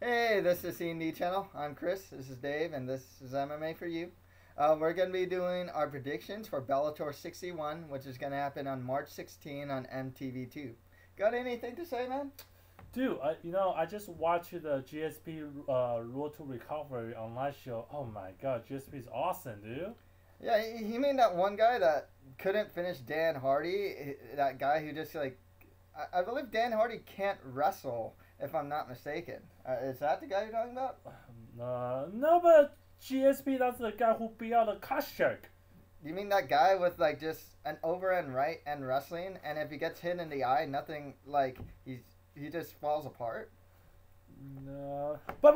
Hey, this is C&D channel. I'm Chris. This is Dave, and this is MMA for you. We're going to be doing our predictions for Bellator 61, which is going to happen on March 16 on MTV2. Got anything to say, man? Dude, I just watched the GSP Road to Recovery online show. Oh my god, GSP is awesome, dude. Yeah, he mean that one guy that couldn't finish Dan Hardy, that guy who just I believe Dan Hardy can't wrestle, if I'm not mistaken. Is that the guy you're talking about? No, but GSP, that's the guy who beat out the Koscheck. You mean that guy with just an overhand right and wrestling, and if he gets hit in the eye, nothing, he just falls apart? No, but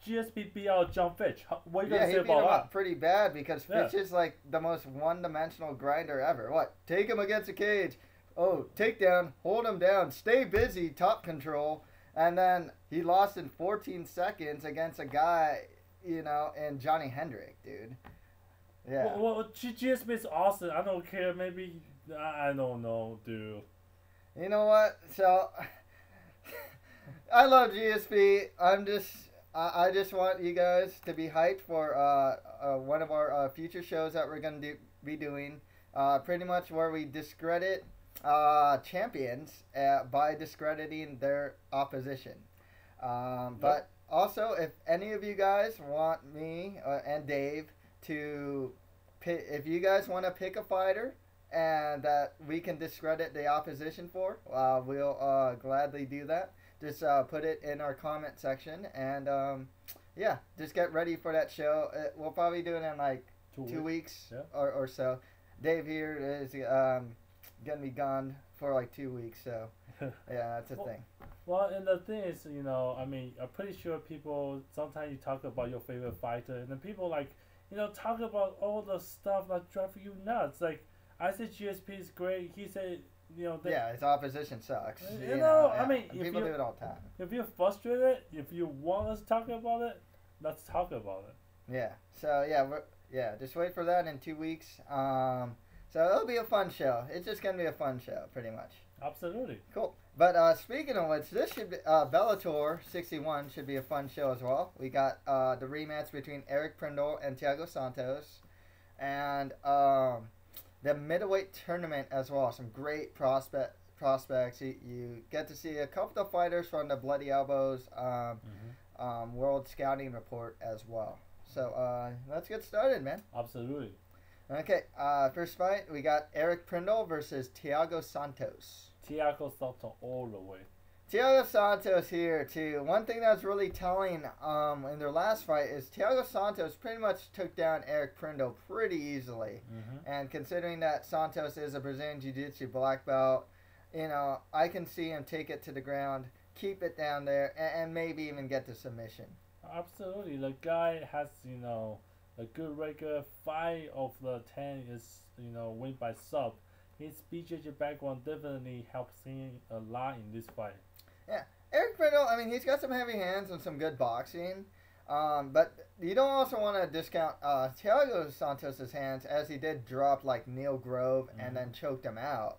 GSP beat out John Fitch. What are you gonna say He beat him about up pretty bad because Fitch is the most one-dimensional grinder ever. What? Take him against the cage. Oh, takedown, hold him down, stay busy, top control, and then he lost in 14 seconds against a guy, and Johnny Hendrick, dude. Yeah. GSP is awesome. I don't care. Maybe I don't know, dude. You know what? So I love GSP. I just want you guys to be hyped for one of our future shows that we're gonna be doing. Pretty much where we discredit champions by discrediting their opposition. But also, if any of you guys want me and Dave to pick, if you guys want to pick a fighter and that we can discredit the opposition for, we'll gladly do that. Just put it in our comment section, and just get ready for that show. We'll probably do it in 2 weeks or so. Dave here is gonna be gone for 2 weeks, so yeah, that's a thing. Well, and the thing is, I'm pretty sure people sometimes you talk about your favorite fighter, and then people talk about all the stuff that drive you nuts. Like I said, GSP is great. He said, his opposition sucks. People do it all the time. If you're frustrated, if you want us to talk about it, let's talk about it. Yeah. So just wait for that in 2 weeks. So it'll be a fun show. It's just gonna be a fun show, pretty much. Absolutely. Cool. But speaking of which, this should be Bellator 61 should be a fun show as well. We got the rematch between Eric Prindle and Thiago Santos, and the middleweight tournament as well. Some great prospects. You get to see a couple of fighters from the Bloody Elbows World Scouting Report as well. So let's get started, man. Absolutely. Okay, first fight, we got Eric Prindle versus Thiago Santos. Thiago Santos all the way. Thiago Santos here, too. One thing that's really telling in their last fight is Thiago Santos pretty much took down Eric Prindle pretty easily. And considering that Santos is a Brazilian Jiu-Jitsu black belt, I can see him take it to the ground, keep it down there, and maybe even get the submission. Absolutely. The guy has, a good regular. 5 of the 10 is, win by sub. His BJJ background definitely helps him a lot in this fight. Yeah. Eric Prindle, he's got some heavy hands and some good boxing. But you don't also want to discount Thiago Santos' hands, as he did drop Neil Grove and then choked him out.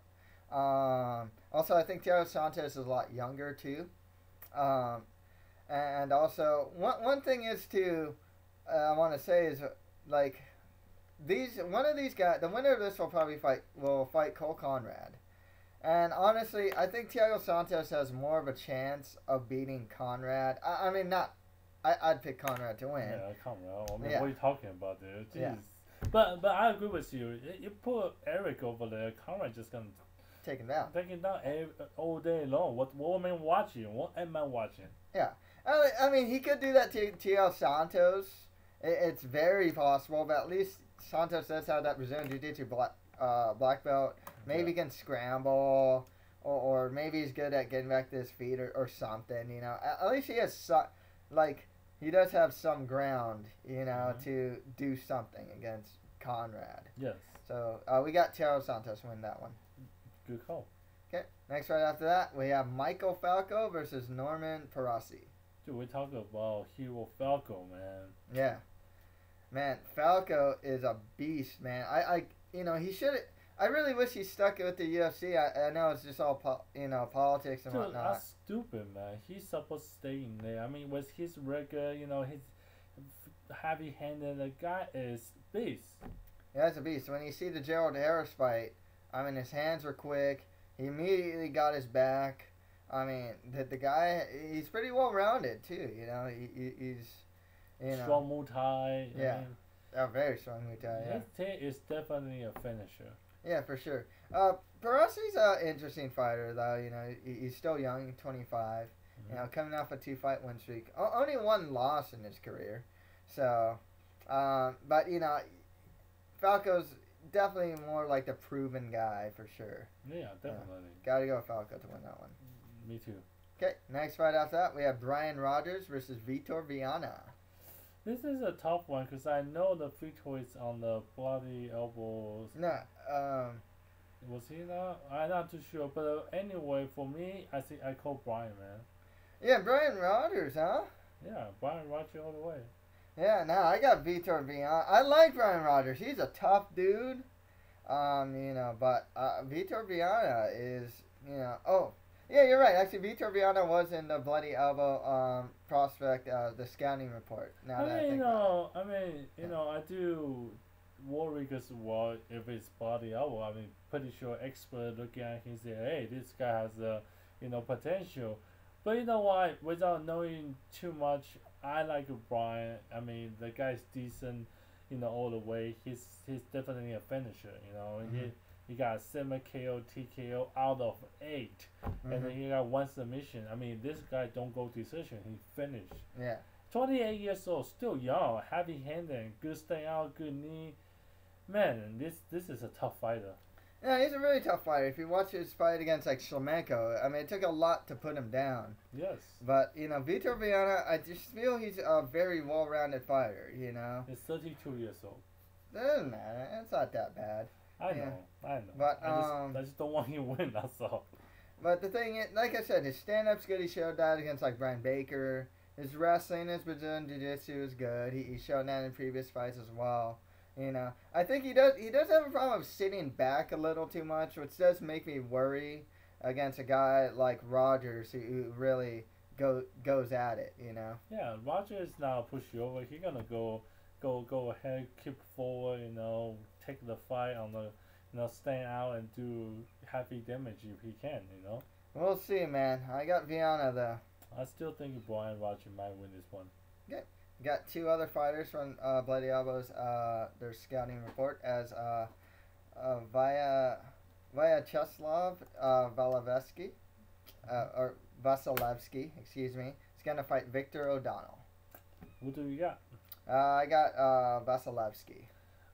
Also, I think Thiago Santos is a lot younger, too. And also, one thing is to... I want to say is one of these guys, the winner of this will fight Cole Conrad, and honestly, I think Thiago Santos has more of a chance of beating Conrad. I'd pick Conrad to win. Yeah, Conrad. What are you talking about, dude? Jeez. Yeah. But I agree with you. You put Eric over there, Conrad just gonna take him down. All day long. What am I watching? What am I watching? Yeah, he could do that to Thiago Santos. It's very possible, but at least Santos does have that Brazilian Jiu-Jitsu black belt. Maybe he can scramble, or maybe he's good at getting back to his feet or something. At least he has he does have some ground, to do something against Conrad. Yes. So we got Thiago Santos win that one. Good call. Okay, next right after that we have Maiquel Falcao versus Norman Paraisy. Dude, we talk about Hero Falcao, man. Yeah. Man, Falcao is a beast, man. He should. I really wish he stuck with the UFC. I know it's just all politics and Dude, whatnot. stupid, man. He's supposed to stay in there. I mean, with his regular, his heavy-handed, the guy is beast. Yeah, that's a beast. When you see the Gerald Harris fight, I mean, his hands were quick. He immediately got his back. I mean, the guy, he's pretty well-rounded, too, he's, Strong Muay Thai. Yeah. Very strong Muay Thai, yeah. His tape is definitely a finisher. Yeah, for sure. Paraissy's an interesting fighter, though. He's still young, 25. Coming off a 2-fight win streak. Only one loss in his career. So, but, Falco's definitely more like the proven guy, for sure. Yeah, definitely. Gotta go with Falco to win that one. Me too. Okay, next fight after that, we have Brian Rogers versus Vitor Vianna. This is a tough one because I know the Vitor is on the bloody elbows. No, was he not? I'm not too sure. But anyway, for me, I call Brian, man. Yeah, Brian Rogers, huh? Yeah, Brian Rogers all the way. Yeah, no, I got Vitor Vianna. I like Brian Rogers. He's a tough dude. But Vitor Vianna is, oh, yeah, you're right. Actually, Vitor Vianna was in the Bloody Elbow prospect, the scouting report. Now that I think about it. I do worry because, well, if it's Bloody Elbow, I mean, pretty sure expert looking at him say, hey, this guy has potential. But you know what? Without knowing too much, I like Brian. I mean, the guy's decent, all the way. He's definitely a finisher. He got 7 KO, TKO out of 8, and then he got 1 submission. I mean, this guy don't go decision. He finished. Yeah. 28 years old, still young, heavy-handed, good stay out, good knee. Man, this is a tough fighter. Yeah, he's a really tough fighter. If you watch his fight against like Shlemenko, I mean, it took a lot to put him down. Yes. But Vitor Vianna, I just feel he's a very well-rounded fighter. He's 32 years old. Doesn't matter. It's not that bad. I know. But I just don't want him to win. That's all. But the thing is, like I said, his stand-up's good. He showed that against like Brian Baker. His wrestling, his Brazilian Jiu-Jitsu is good. He showed that in previous fights as well. I think he does have a problem of sitting back a little too much, which does make me worry against a guy like Rogers who really goes at it. Yeah, Rogers is now push you over. He's gonna go ahead, keep forward. Take the fight on the stand out and do heavy damage if he can. We'll see, man. I got Vianna though. I still think Brian Rogers might win this one. Okay. Got 2 other fighters from Bloody Elbows. Their scouting report as Vyacheslav Vasilevsky, or Vasilevsky, excuse me. He's gonna fight Victor O'Donnell. What do you got? I got Vasilevsky.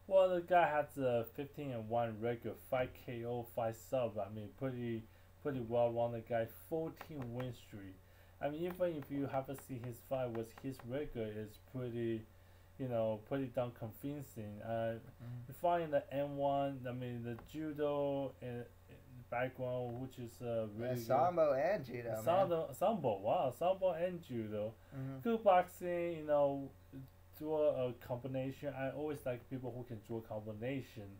Well, the guy has a 15-1 regular, 5 KO, 5 sub. I mean, pretty well-rounded guy, 14 win streak. I mean, even if you haven't seen his fight with his regular, is pretty damn convincing. You find the M1, I mean, the judo and background, which is really Sambo and judo. Sambo, wow, Sambo and judo. Good boxing, do a combination. I always like people who can do a combination.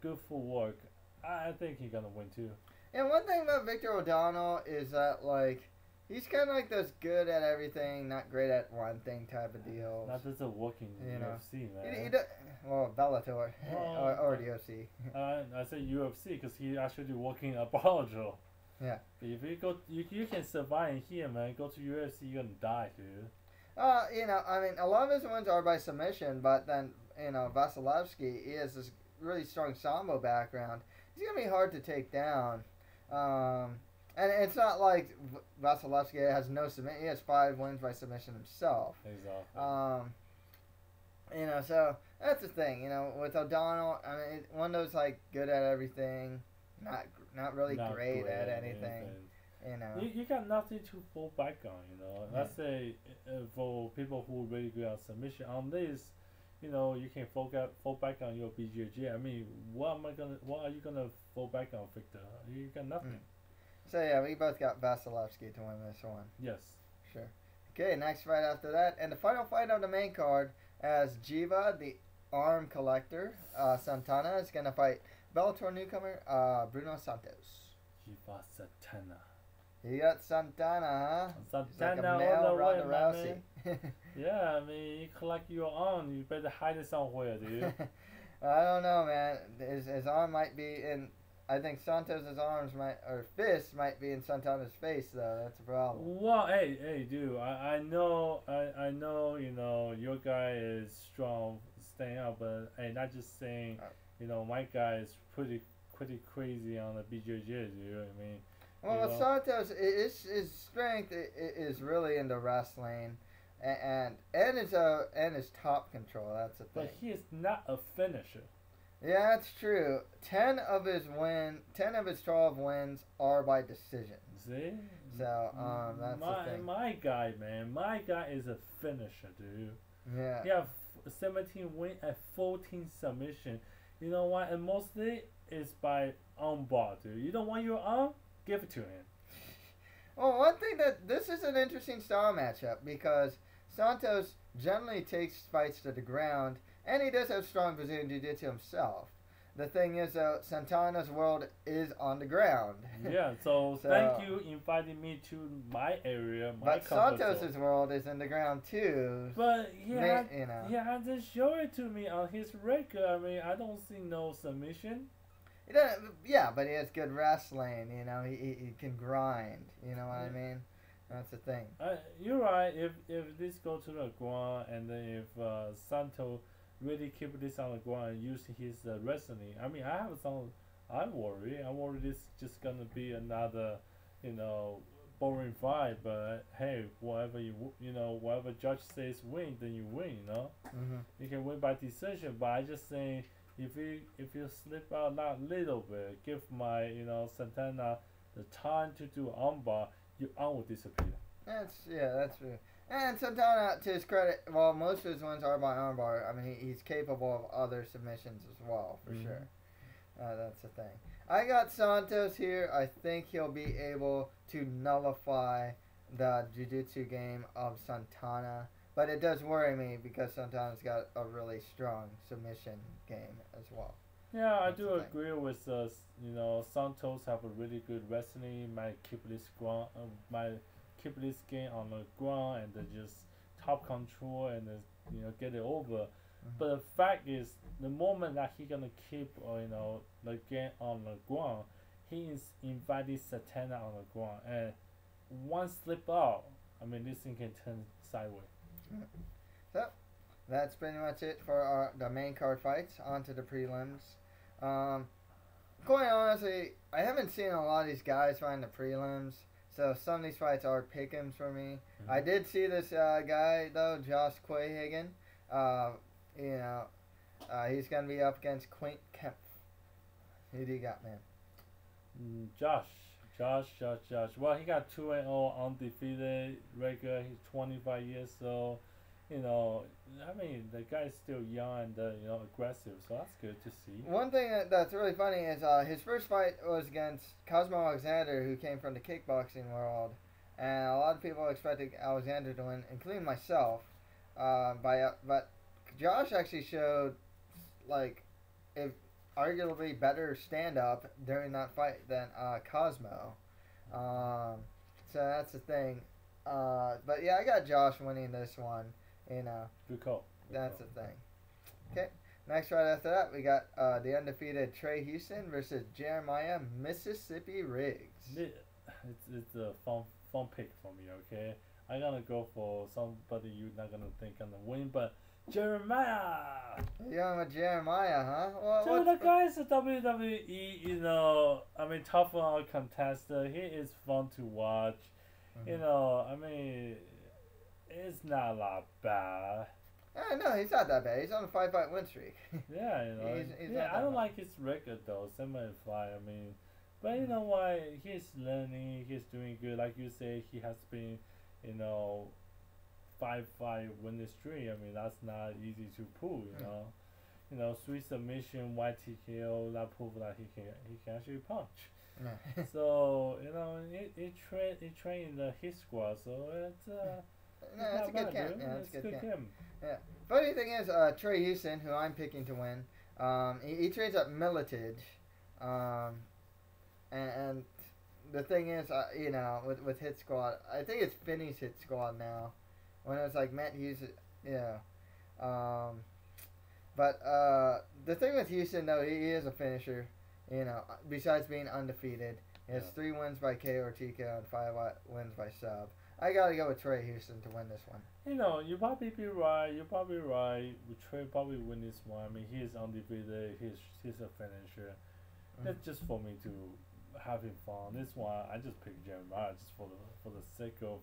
Good footwork. I think he's gonna win too. And one thing about Victor O'Donnell is that like he's kind of like those good at everything, not great at one thing type of deal. Not just a working UFC, man. Well, Bellator or the UFC. I say UFC because he actually working at Bellator. Yeah. But if you can survive in here, man. Go to UFC, you're gonna die, dude. I mean, a lot of his wins are by submission, but then, Vasilevsky, he has this really strong Sambo background. He's going to be hard to take down. And it's not like Vasilevsky has no submission. He has 5 wins by submission himself. Exactly. So that's the thing, with O'Donnell, I mean, one of those, like, good at everything, not really great at anything. You got nothing to fall back on, Let's say for people who really good at submission on this, you can fall back on your BJJ. I mean, what are you gonna fall back on, Victor? You got nothing. So yeah, we both got Vasilevsky to win this one. Yes. Sure. Okay, next fight after that, and the final fight on the main card, as Giva, the arm collector, Santana is gonna fight Bellator newcomer Bruno Santos. Giva Santana. You got Santana, huh? Santana He's like a all male the way, Ronda my Rousey. man. Yeah, I mean, you collect your own. You better hide it somewhere, dude. I don't know, man. His arm might be in. I think Santos's arms might or fists might be in Santana's face, though. That's a problem. Well, hey, dude. I know, I know. You know, your guy is strong, staying up, but hey, not just saying. You know, my guy is pretty crazy on the BJJ, dude. I mean. Well, with Santos, his strength is really in the wrestling, and his top control. That's the thing. But he is not a finisher. Yeah, that's true. 10 of his 12 wins are by decision. See? So that's the thing. My guy, man. My guy is a finisher, dude. Yeah. He have 17 win and 14 submission. You know what? And mostly it's by arm bar, dude. You don't want your arm? Give it to him. Well, one thing that this is an interesting style matchup because Santos generally takes fights to the ground, and he does have strong Brazilian Jiu-Jitsu himself. The thing is, though, Santana's world is on the ground. Yeah, so thank you inviting me to my area, my But Santos's world is in the ground too. But he had to show it to me on his record. I mean, I don't see no submission. Yeah, but he has good wrestling. You know, he can grind. You know what I mean? That's the thing. You're right. If this go to the ground, and then if Santos really keep this on the ground and use his wrestling, I mean, I worry this just gonna be another, boring fight. But hey, whatever judge says win, then you win. You know, you can win by decision. But I just saying. If you slip out that little bit, give my Santana the time to do armbar, your arm will disappear. That's true. And Santana, to his credit, well, most of his wins are by armbar. I mean, he's capable of other submissions as well, for sure. That's the thing. I got Santos here. I think he'll be able to nullify the jiu-jitsu game of Santana. But it does worry me because Santana's got a really strong submission game as well. Yeah, I do agree with Santos have a really good wrestling. Might keep this game on the ground and then just top control and get it over. But the fact is, the moment that he gonna keep the game on the ground, he is inviting Santana on the ground, and one slip out, I mean, this thing can turn sideways. So, that's pretty much it for the main card fights. On to the prelims. Quite honestly, I haven't seen a lot of these guys fight in the prelims, so some of these fights are pick-ems for me. I did see this guy, though, Josh Quayhagen. He's going to be up against Quint Kemp. Who do you got, man? Josh. Well, he got 2-0 undefeated record. He's 25 years old. I mean, the guy's still young and aggressive, so that's good to see. One thing that's really funny is his first fight was against Cosmo Alexander, who came from the kickboxing world, and a lot of people expected Alexander to win, including myself. But Josh actually showed arguably better stand-up during that fight than Cosmo. So that's the thing. But yeah, I got Josh winning this one. Good call. That's the thing. Okay, next right after that, we got the undefeated Trey Houston versus Jeremiah Mississippi Riggs. It's a fun pick for me, okay? I'm gonna go for somebody you're not gonna think gonna win, but Jeremiah! You're going with Jeremiah, huh? So the guy's a WWE, I mean, tough on contester. He is fun to watch. I mean, it's not a lot bad. No, he's not that bad. He's on a 5-fight win streak. Yeah, he's I don't like his record though, 7-5. I mean, but you know what? He's learning. He's doing good. Like you say, he has been, 5-5 winning streak. I mean, that's not easy to pull. You know, 3 submission, white TKO. That proves that he can actually punch. So it trained his squad. So it's it's a good camp. Yeah, it's a good camp. Yeah. Funny thing is, Trey Houston, who I'm picking to win, he trains at Militage, and the thing is, you know, with Hit Squad, I think it's Finney's Hit Squad now. When it was like Matt Hughes, yeah. But the thing with Houston, though, he is a finisher. You know, besides being undefeated, he has 3 wins by KO or TKO and 5 wins by sub. I gotta go with Trey Houston to win this one. You know, you probably be right. You're probably right. Trey probably win this one. I mean, he is undefeated. He's a finisher. That's just for me to having fun. This one, I just picked Jeremiah just for the sake of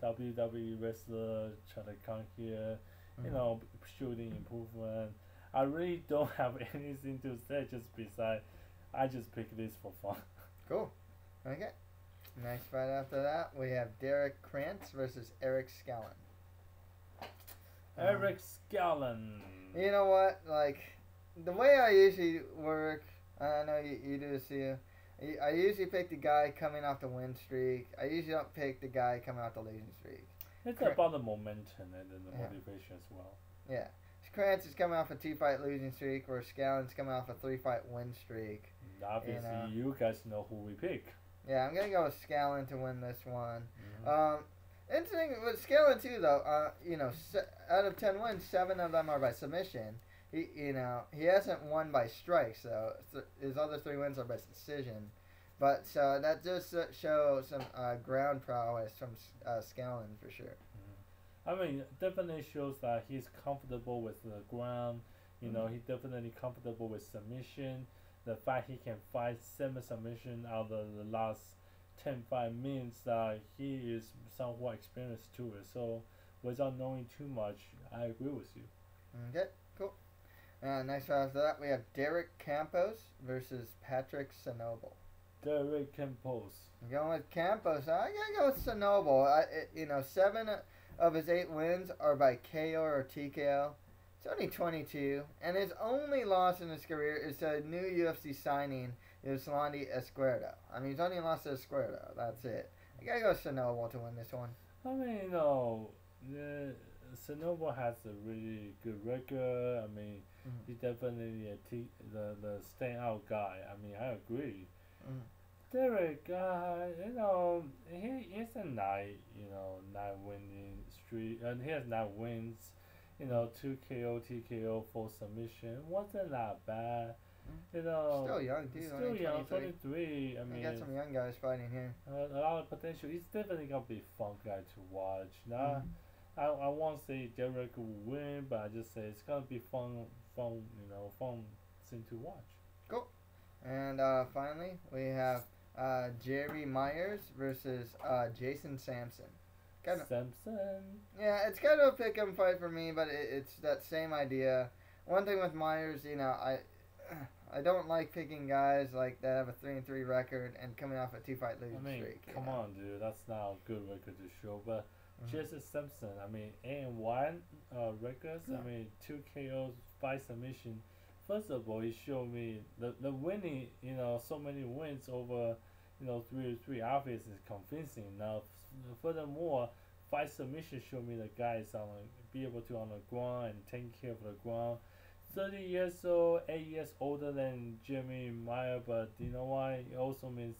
WWE wrestler trying to come here. You know, shooting improvement. I really don't have anything to say just besides I just picked this for fun. Cool. Okay. Next fight after that, we have Derek Krantz versus Eric Scallon. Eric Scallon. You know what? Like, the way I usually work, I know you do this too. I usually pick the guy coming off the win streak. I usually don't pick the guy coming off the losing streak. It's about the momentum and then the motivation as well. Yeah. Krantz is coming off a 2-fight losing streak, where Scallon's coming off a 3-fight win streak. Obviously, you guys know who we pick. Yeah, I'm gonna go with Scallon to win this one. Interesting with Scallon too, though. You know, out of 10 wins, 7 of them are by submission. He hasn't won by strikes, so his other 3 wins are by decision. But so that just shows some ground prowess from Scallon for sure. I mean, definitely shows that he's comfortable with the ground. You know, he's definitely comfortable with submission. The fact he can fight semi-submission out of the last 10-5 means that he is somewhat experienced to it. So, without knowing too much, I agree with you. Okay, cool. Next fight after that, we have Derek Campos versus Patrick Sanoble. Derek Campos. I'm going with Campos. I gotta go with Sanoble. 7 of his 8 wins are by KO or TKO. He's only 22, and his only loss in his career is to a new UFC signing, Yoslandi Esquerdo. I mean, he's only lost to Esquerdo. That's it. I gotta go with Sanoble to win this one. I mean, you know, Sanoble has a really good record. I mean, he's definitely the standout guy. I mean, I agree. Derek, you know, he is a 9 winning streak, and he has 9 wins. You know, 2 KO, TKO, 4 submission. Wasn't that bad. You know, still young too. Still young, 23. I mean, you got some young guys fighting here. A lot of potential. He's definitely gonna be a fun guy to watch. Now, I won't say Derek will win, but I just say it's gonna be fun thing to watch. Cool. And finally, we have Jerry Myers versus Jason Sampson. Sampson. Yeah, it's kind of a pick 'em fight for me, but it's that same idea. One thing with Myers, you know, I don't like picking guys like that have a 3-3 record and coming off a 2-fight losing streak. Come on, dude, that's not a good record to show. But Jason Sampson, I mean, 8-1 records. I mean, 2 KOs, 5 submission. First of all, he showed me the winning. You know, so many wins over 3-3. Obviously, is convincing enough. Furthermore, 5 submissions show me the guy is be able to on the ground and take care of the ground. 30 years old, 8 years older than Jeremy Meyer, but you know what? It also means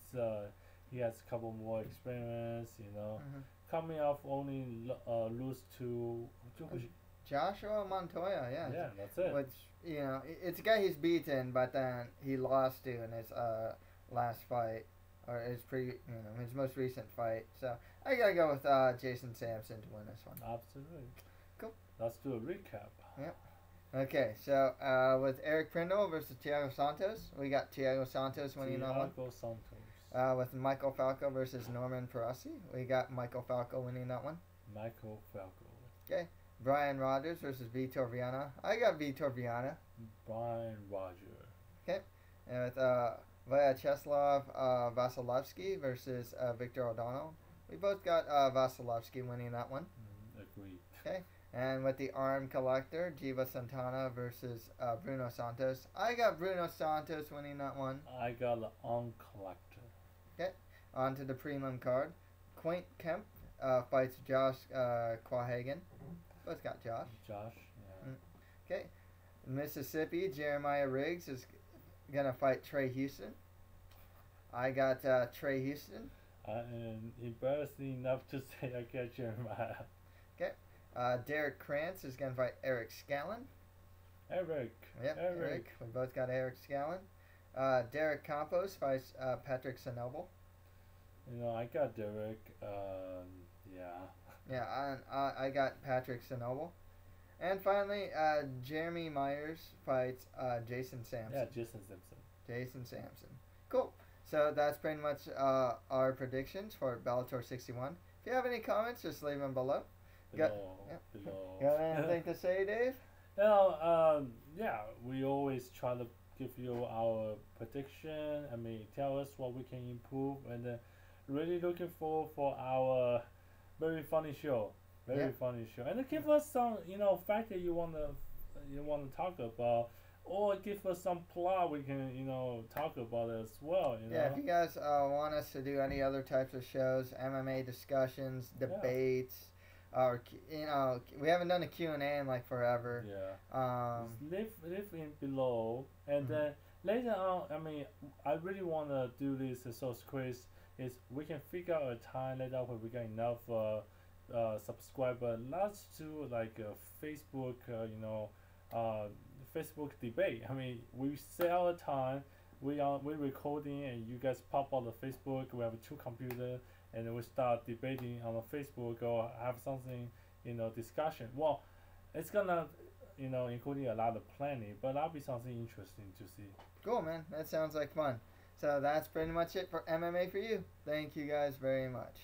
he has a couple more experience. You know, coming off only lose to Joshua Montoya. Yeah, that's it. Which it's a guy he's beaten, but then he lost to in his last fight. Or his most recent fight. So I gotta go with Jason Sampson to win this one. Absolutely. Cool. Let's do a recap. Yep. Okay, so with Eric Prindle versus Thiago Santos, we got Thiago Santos winning that one. Thiago Santos. With Maiquel Falcao versus Norman Paraisy, we got Maiquel Falcao winning that one. Maiquel Falcao. Okay. Brian Rogers versus Vitor Vianna. I got Vitor Vianna. Brian Rogers. Okay. And with Vyacheslav Vasilevsky versus Victor O'Donnell. We both got Vasilevsky winning that one. Agreed. Okay. And with the arm collector, Giva Santana versus Bruno Santos. I got Bruno Santos winning that one. I got the arm collector. Okay. On to the prelim card. Quaint Kemp fights Josh Quahagan. Both got Josh. Josh, yeah. Okay. Mississippi, Jeremiah Riggs is gonna fight Trey Houston. I got Trey Houston. And embarrassing enough to say I got Jeremiah. Okay. Derek Krantz is going to fight Eric Scallon. Eric. Yep, Eric. We both got Eric Scallon. Derek Campos fights Patrick Sanoble. I got Derek. Yeah. Yeah, I got Patrick Sanoble. And finally, Jeremy Myers fights Jason Sampson. Yeah, Jason Sampson. Jason Sampson. Cool. So that's pretty much our predictions for Bellator 61. If you have any comments, just leave them below. Below. Got anything to say, Dave? Yeah, we always try to give you our prediction. I mean, tell us what we can improve, and really looking forward for our very funny show. Very funny show, and give us some, fact that you wanna talk about, or give us some plot we can, talk about it as well. Yeah, if you guys want us to do any other types of shows, MMA discussions, debates. Or we haven't done a Q&A in like forever. Yeah. Leave in below, and then later on. I mean, I really wanna do this. So Chris, is we can figure out a time later when we get enough subscriber. Let's do like a Facebook, Facebook debate. I mean, we set out a time. We're recording, and you guys pop on the Facebook. We have 2 computers. And then we start debating on Facebook or have something, discussion. Well, it's gonna, including a lot of planning, but that'll be something interesting to see. Cool, man. That sounds like fun. So that's pretty much it for MMA for you. Thank you guys very much.